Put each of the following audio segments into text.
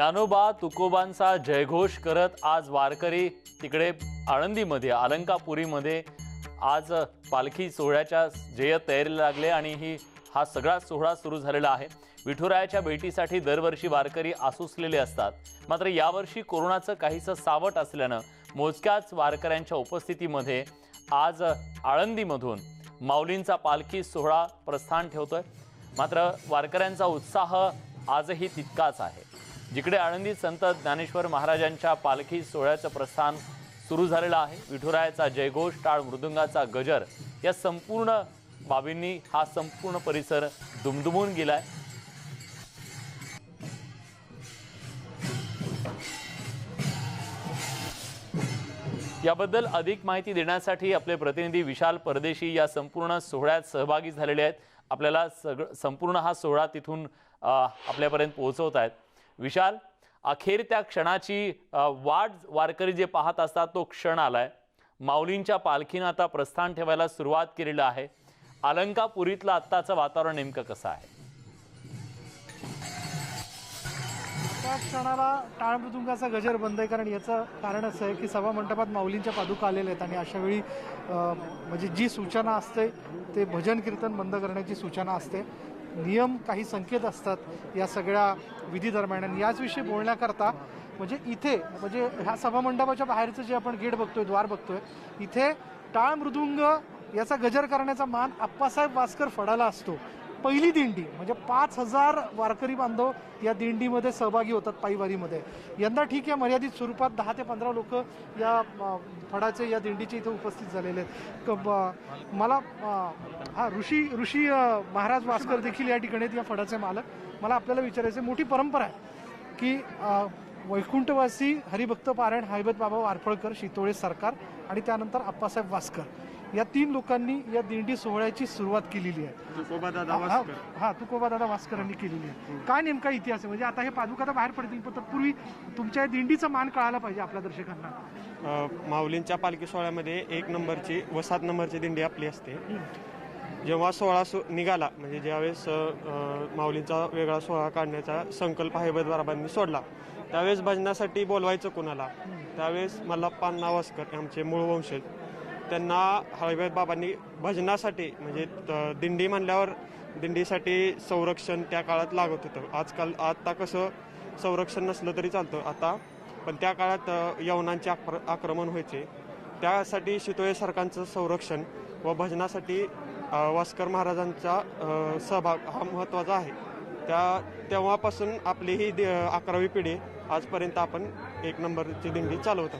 ज्ञानोबा तुकोबांचा जयघोष करत आज वारकरी तिकडे आळंदीमध्ये अलंकापुरीमध्ये आज पालखी सोहळ्याच्या जय्यत तयारीला लागले आणि हा सगळा सोहळा सुरू झालेला आहे। विठुरायाच्या भेटीसाठी दरवर्षी वारकरी आसुसलेले असतात, मात्र यावर्षी कोरोनाचं काहीसं सावट असल्यानं मोजक्याच वारकऱ्यांच्या उपस्थितीमध्ये आज आळंदीमधून माऊलींचा पालखी सोहळा प्रस्थान ठेवतोय। मात्र वारकऱ्यांचा उत्साह आजही तितकाच आहे। जिकडे आळंदीत संत ज्ञानेश्वर महाराजांच्या पालखी सोहळ्याचं प्रस्थान सुरू झालेलं आहे, विठुरायाचा जयघोष, टाळ मृदुंगाचा गजर या संपूर्ण बाबींनी हा संपूर्ण परिसर दुमदुमून गेलाय। याबद्दल अधिक माहिती देण्यासाठी आपले प्रतिनिधी विशाल परदेशी या संपूर्ण सोहळ्यात सहभागी झालेले आहेत। आपल्याला संपूर्ण हा सोहळा तिथून आपल्यापर्यंत पोहोचवत आहेत। विशाल, अखेर त्या क्षणाची वाट वारकरी जे पाहत असतात तो क्षण आलाय। माऊलींच्या पालखीने आता प्रस्थान ठेवायला सुरुवात केलेली आहे। अलंकापुरीतलं आत्ताचं वातावरण नेमकं कसं आहे? त्या क्षणाला टाळ मृदुंगाचा गजर बंद आहे, कारण याचं कारण असं आहे की सभा मंडपात माऊलींच्या पादुका आलेल्या आहेत आणि अशावेळी म्हणजे जी सूचना असते ते भजन कीर्तन बंद करण्याची सूचना असते। नियम, काही संकेत असतात या सगळ्या विधी दरम्यान। आणि याचविषयी बोलण्याकरता म्हणजे इथे म्हणजे ह्या सभा मंडपाच्या बाहेरचं जे आपण गेट बघतोय, द्वार बघतोय, इथे टाळ मृदुंग याचा गजर करण्याचा मान आप्पासाहेब वास्कर फडाला असतो। पहिली दिंडी म्हणजे 5000 वारकरी बांधव या दिंडीमध्ये सहभागी होतात पायीवारीमध्ये। यंदा ठीक आहे, मर्यादित स्वरूपात 10 ते 15 लोक या फडाचे या दिंडीचे इथे उपस्थित झालेले आहेत। मला ऋषी महाराज वास्कर देखील या ठिकाणी आहेत, या फडाचे मालक। मला आपल्याला विचारायचं, मोठी परंपरा आहे की वैकुंठवासी हरिभक्त पारायण हैबत बाबा वारफळकर, शितोळे सरकार आणि त्यानंतर आप्पासाहेब वास्कर या 3 लोकांनी या दिंडी सोहळ्याची सुरुवात केलेली आहे। तुकोबा दादा वास्करांनी केलेली आहे। काय नेमका इतिहास आहे? म्हणजे आता हे पादुका तर बाहेर पडतील, पण तत्पूर्वी तुमच्या दिंडीचा मान कळायला पाहिजे आपल्या दर्शकांना। माऊलींच्या पालखी सोहळ्यामध्ये 1 नंबरची व 7 नंबरची दिंडी आपली असते। जेव्हा सोहळा निघाला, म्हणजे ज्यावेळेस माऊलींचा वेगळा सोहळा काढण्याचा संकल्प हैबत बाबांनी सोडला, त्यावेळेस भजनासाठी बोलवायचं कोणाला, त्यावेळेस मल्लप्पा वास्कर आमचे मूळ वंशज, त्यांना हैबत बाबांनी भजनासाठी म्हणजे दिंडी म्हणल्यावर दिंडीसाठी संरक्षण त्या काळात लागत होतं। आता कसं संरक्षण नसलं तरी चालतं आता, पण त्या काळात यवनांचे आक्रमण व्हायचे, त्यासाठी शितोळे सरकारचं संरक्षण व भजनासाठी वास्कर महाराजांचा सहभाग हा महत्त्वाचा आहे। तेव्हापासून आपली ही 11वी पिढी आजपर्यंत आपण 1 नंबरची दिंडी चालवतो।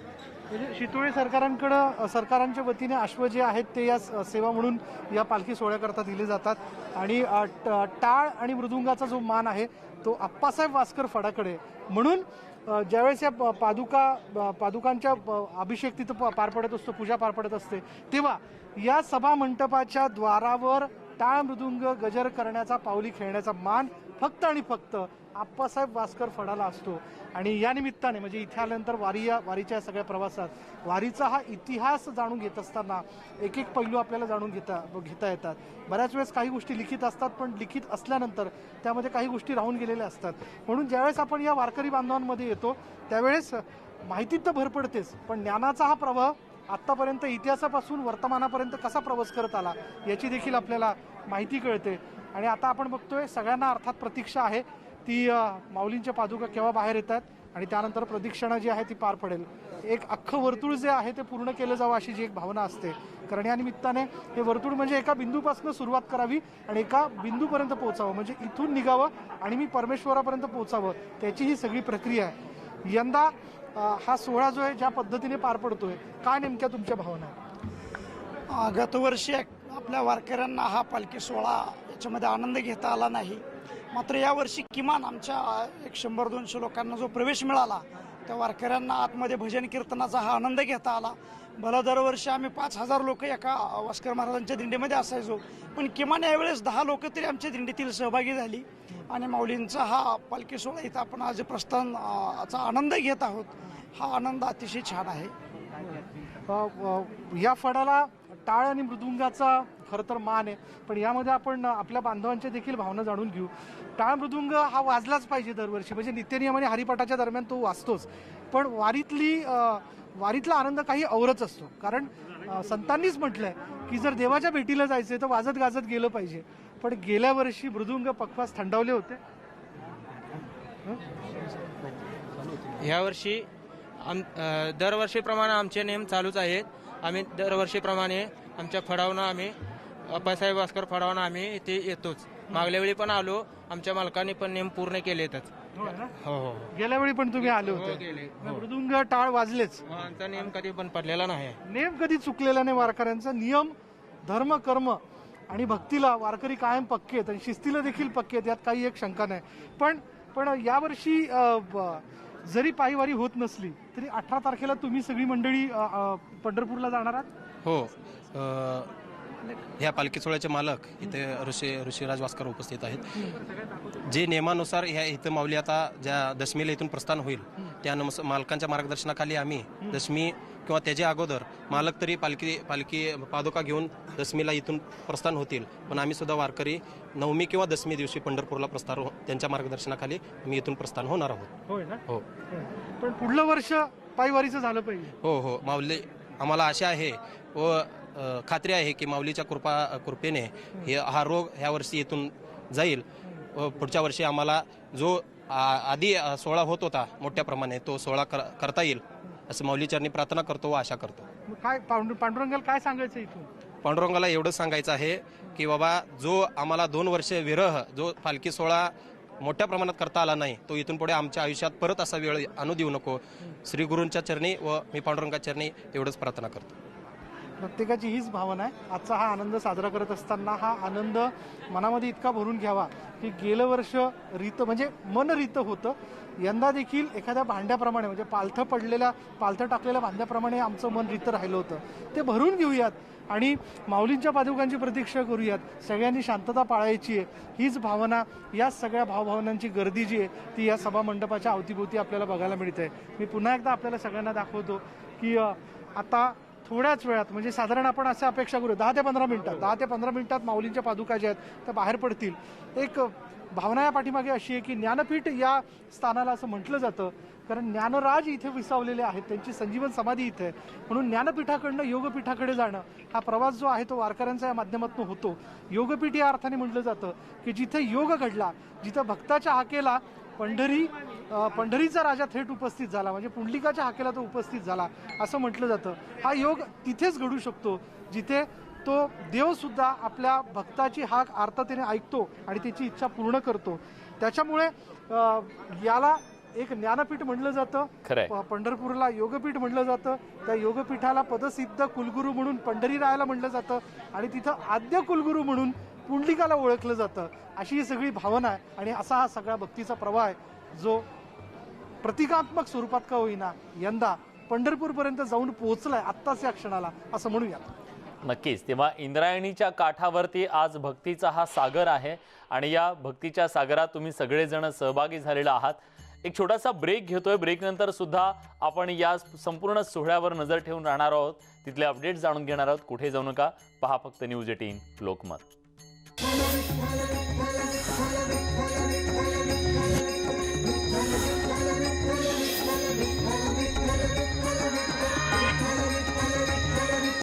म्हणजे शितोळे सरकारांच्या वतीने अश्व जे आहेत ते या सेवा म्हणून या पालखी सोहळ्याकरता दिले जातात आणि टाळ आणि मृदुंगाचा जो मान आहे तो आप्पासाहेब वास्कर फडाकडे। म्हणून ज्यावेळेस या पादुकांच्या अभिषेक तिथं पार पडत असतो, पूजा पार पडत असते, तेव्हा या सभा मंडपाच्या द्वारावर टाळ मृदुंग गजर करण्याचा, पावली खेळण्याचा मान फक्त आणि फक्त आप्पासाहेब वास्कर फडाला असतो। आणि या निमित्ताने म्हणजे इथे आल्यानंतर वारीच्या सगळ्या प्रवासात वारीचा हा इतिहास जाणून घेत असताना एक पैलू आपल्याला जाणून घेता येतात। बऱ्याच वेळेस काही गोष्टी लिखित असतात, पण लिखित असल्यानंतर त्यामध्ये काही गोष्टी राहून गेलेल्या असतात। म्हणून ज्यावेळेस आपण या वारकरी बांधवांमध्ये येतो त्यावेळेस माहितीत तर भर पडतेच, पण ज्ञानाचा हा प्रवाह आत्तापर्यंत इतिहासापासून वर्तमानापर्यंत कसा प्रवास करत आला याची देखील आपल्याला माहिती कळते। आणि आता आपण बघतोय सगळ्यांना अर्थात प्रतीक्षा आहे ती माऊलींच्या पादुका केव्हा बाहेर येतात आणि त्यानंतर प्रदक्षिणा जी आहे ती पार पडेल। एक अख्खं वर्तुळ जे आहे ते पूर्ण केलं जावं अशी जी एक भावना असते, कारण या निमित्ताने हे वर्तुळ म्हणजे एका बिंदूपासून सुरुवात करावी आणि एका बिंदूपर्यंत पोहोचावं, म्हणजे इथून निघावं आणि मी परमेश्वरापर्यंत पोहोचावं, त्याची ही सगळी प्रक्रिया आहे। यंदा हा सोहळा जो आहे ज्या पद्धतीने पार पडतोय, काय नेमक्या तुमच्या भावना? गतवर्षी आपल्या वारकऱ्यांना हा पालखी सोहळा याच्यामध्ये आनंद घेता आला नाही, मात्र यावर्षी किमान आमच्या 100-200 लोकांना जो प्रवेश मिळाला त्या वारकऱ्यांना आतमध्ये भजन कीर्तनाचा हा आनंद घेता आला। भला दरवर्षी आम्ही 5000 लोक एका वास्कर महाराजांच्या दिंडीमध्ये असायचो, पण किमान यावेळेस 10 लोक तरी आमच्या दिंडीतील सहभागी झाली आणि माऊलींचा हा पालखी सोहळा इथं आपण आज प्रस्थानाचा आनंद घेत आहोत। हा आनंद अतिशय छान आहे। या फडाला टाळ आणि मृदुंगाचा खरं तर मान आहे, पण यामध्ये आपण आपल्या बांधवांच्या देखील भावना जाणून घेऊ. टाळ मृदुंग हा वाजलाच पाहिजे दरवर्षी, म्हणजे नित्यनियम आणि हरिपाठाच्या दरम्यान तो वाजतोच, पण वारीतला आनंद काही औरच असतो. कारण संतांनीच म्हटलंय की जर देवाच्या भेटीला जायचंय तर वाजत गाजत गेलं पाहिजे. पण गेल्या वर्षी मृदुंग पक्वास थंडावले होते. ह्यावर्षी दरवर्षीप्रमाणे आमचे नेम चालूच आहेत. आम्ही दरवर्षीप्रमाणे आमच्या फडावनं आम्ही अप्पासाहेब भास्कर फडावनं आम्ही इथे येतोच. मागल्या वेळी पण आलो, आमच्या मालकांनी पण नेम पूर्ण केलेतच. हो ना? हो हो गेल्या वेळी पण तुम्ही आले हो, होते. गेले. हो. मृदुंग टाळ वाजलेच. आमचा नेम कधी पण पडलेला नाही. नेम कधी चुकलेला नाही वारकऱ्यांचा. नियम, धर्म, कर्म आणि भक्तीला वारकरी कायम पक्के आहेत आणि शिस्तीला देखील पक्के आहेत, यात काही एक शंका नाही. पण यावर्षी जरी पायवारी होत नसली तरी 18 तारखेला तुम्ही सगळी मंडळी पंढरपूरला जाणार आहात. हो, ह्या पालखी सोहळ्याचे मालक इथे ऋषीराज भास्कर उपस्थित आहेत. जे नियमानुसार ह्या इथं माऊली आता ज्या दशमीला इथून प्रस्थान होईल त्या मालकांच्या मार्गदर्शनाखाली आम्ही दशमी किंवा त्याच्या अगोदर मालक तरी पालखी पादुका घेऊन दशमीला इथून प्रस्थान होतील, पण आम्ही सुद्धा वारकरी नवमी किंवा दशमी दिवशी पंढरपूरला प्रस्थान त्यांच्या मार्गदर्शनाखाली आम्ही इथून प्रस्थान होणार आहोत. होय ना? हो पण पुढलं वर्ष पायवारीचं झालं पाहिजे. हो माऊली आम्हाला आशा आहे व खात्री आहे की माऊलीच्या कृपेने हा रोग ह्या वर्षी इथून जाईल व पुढच्या वर्षी आम्हाला जो आधी सोहळा होत होता मोठ्या प्रमाणे तो सोहळा करता येईल असं माऊलीचरणी प्रार्थना करतो व आशा करतो. मग काय पांडुरंगाला काय सांगायचं इथून? पांडुरंगाला एवढंच सांगायचं आहे की बाबा जो आम्हाला 2 वर्ष विरह जो पालखी सोहळा मोठ्या प्रमाणात करता आला नाही तो इथून पुढे आमच्या आयुष्यात परत असा वेळ आणू देऊ नको. श्री गुरूंच्या चरणी व मी पांडुरंगाच्या चरणी एवढंच प्रार्थना करतो. प्रत्येकाची हीच भावना आहे. आजचा हा आनंद साजरा करत असताना हा आनंद मनामध्ये इतका भरून घ्यावा की गेलं वर्ष म्हणजे मन रीत होतं, यंदा देखील एखाद्या भांड्याप्रमाणे म्हणजे पालथं टाकलेल्या भांड्याप्रमाणे आमचं मन रीत राहिलं होतं. ते भरून घेऊयात आणि माऊलींच्या पादुकांची प्रतीक्षा करूयात. सगळ्यांनी शांतता पाळायची आहे, हीच भावना, या सगळ्या भावभावनांची गर्दी जी आहे ती या सभा मंडपाच्या अवतीभोवती आपल्याला बघायला मिळते. मी पुन्हा एकदा आपल्याला सगळ्यांना दाखवतो की आता थोड्याच वेळात म्हणजे साधारण आपण असं अपेक्षा करू 10 ते 15 मिनिटात माऊलींच्या पादुका ज्या आहेत त्या बाहेर पडतील. एक भावना या पाठीमागे अशी आहे की ज्ञानपीठ या स्थानाला असं म्हटलं जातं कारण ज्ञानराज इथे विसावलेले आहेत, त्यांची संजीवन समाधी इथे आहे. म्हणून ज्ञानपीठाकडनं योगपीठाकडे जाणं हा प्रवास जो आहे तो वारकऱ्यांचा या माध्यमातून होतो. योगपीठ या अर्थाने म्हटलं जातं की जिथे योग घडला, जिथं भक्ताच्या हाकेला पंढरीचा राजा थेट उपस्थित झाला, म्हणजे पुंडलिकाच्या हाकेला तो उपस्थित झाला असं म्हटलं जातं. हा योग तिथेच घडू शकतो जिथे तो देव सुद्धा आपल्या भक्ताची हाक आर्ततेने ऐकतो आणि त्याची इच्छा पूर्ण करतो. त्याच्यामुळे याला एक ज्ञानपीठ म्हणलं जातं, पंढरपूरला योगपीठ म्हणलं जातं. त्या योगपीठाला पदसिद्ध कुलगुरू म्हणून पंढरीरायाला म्हणलं जातं आणि तिथं आद्य कुलगुरू म्हणून पुंडलिकाला ओळखलं जातं. अशी ही सगळी भावना आहे आणि असा हा सगळा भक्तीचा प्रवाह आहे जो प्रतिकात्मक स्वरूपात का होईना यंदा पंढरपूरपर्यंत जाऊन पोहोचलाय आत्ताच या क्षणाला असं म्हणूयात. नक्कीच. तेव्हा इंद्रायणीच्या काठावरती आज भक्तीचा हा सागर आहे आणि या भक्तीच्या सागरात तुम्ही सगळेजण सहभागी झालेला आहात. एक छोटासा ब्रेक घेतोय. ब्रेक नंतर सुद्धा आपण या संपूर्ण सोहळ्यावर नजर ठेवून राहणार आहोत, तिथले अपडेट्स जाणून घेणार आहोत. कुठे जाऊ नका, पहा फक्त न्यूज 18 लोकमत.